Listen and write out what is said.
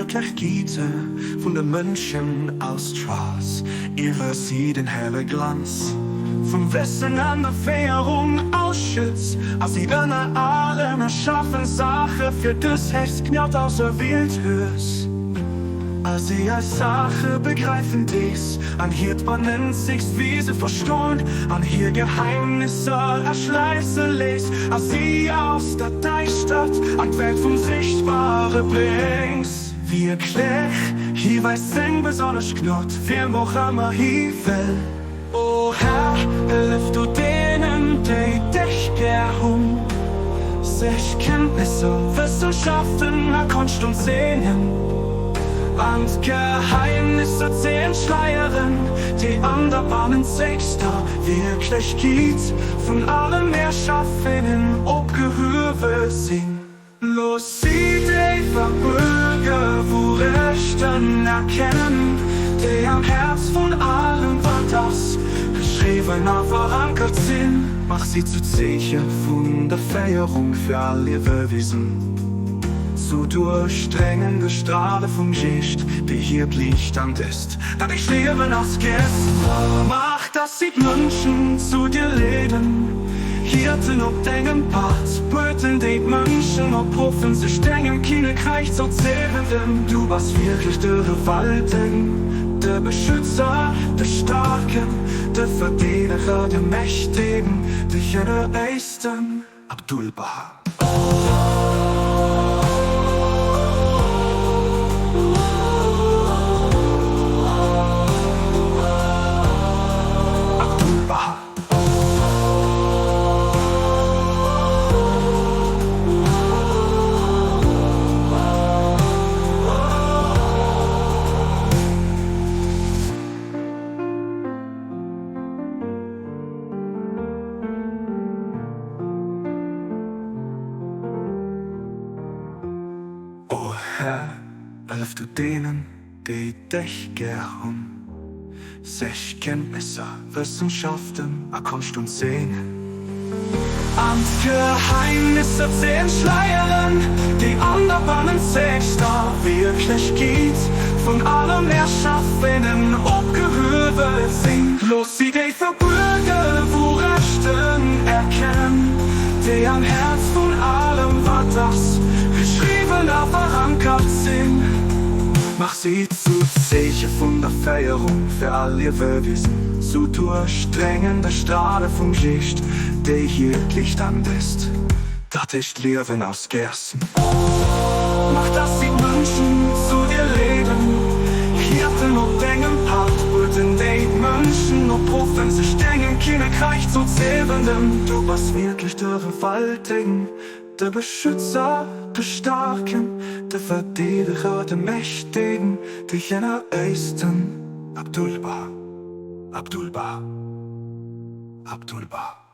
wirklich Giete von den München aus Straß. Ihre sie den helle Glanz vom Wissen an der Fährung ausschützt, als sie dann alle erschaffen Sache für das Hecht knallt auserwählt ist. Als sie als Sache begreifen dies, an hielt man in sich's wie sie verstohlen, an hier Geheimnisse erschleiße les, als sie aus der Deichstadt an die Welt vom Sichtbare bringt. Wirklich, hier weiß sing besonders knurrt, viel noch immer hier will. O Herr, hilf du denen, die dich gern sich Kenntnisse, Wissenschaften, Kunst und Sehnen und Geheimnisse zählen schleieren, die an der Bahnen sich da wirklich geht, von allen Herrschaftinnen obgehöve sind. Los sie die Verbürger, wo Rechten erkennen, die am Herz von allem war das geschriebener verankert sind. Mach sie zu Zeichen von der Feierung für all ihre Wesen. Zu durchdrängende Strahle vom Gicht, die hier Lichtstand ist, da ich leben als Gäste. Mach, dass sie Menschen zu dir leben, Hirten ob deinen Part, Brüten die Menschen ob Profen, sie stängen, keine Kreich zu zählen. Du warst wirklich der Gewalten, der Beschützer, der Starken, der Verdiener, der Mächtigen, dich in der Eisten, Abdul-Baha. O Herr, hilf du denen, die dich gern sich Kenntnisse, Wissenschaften, Kunst und Sehnen und Geheimnisse zählen schleiern, die an der Bahnen sich da wirklich geht, von allen Herrschaftinnen obgehöve sind. Los sie die Verbürger, wo Rechten erkennen, die am Herz von allem war das geschriebener verankert sind. Mach sie zu Zeichen von der Feierung für all ihr Wissen, zu durchdrängender Strahle vom Gicht, die hier Lichtstand ist, dat ich leben aus Gersten. Mach, dass sie Menschen zu dir leben, Hirten ob deinen Part, Brüten die Menschen ob Profen, sie stängen, keine Kreich zu zählenden. Du warst wirklich der Gewaltigen, der Beschützer, der Starken, der Verdiener, der Mächtigen, dich in der Eisten, Abdul-Baha, Abdul-Baha, Abdul-Baha.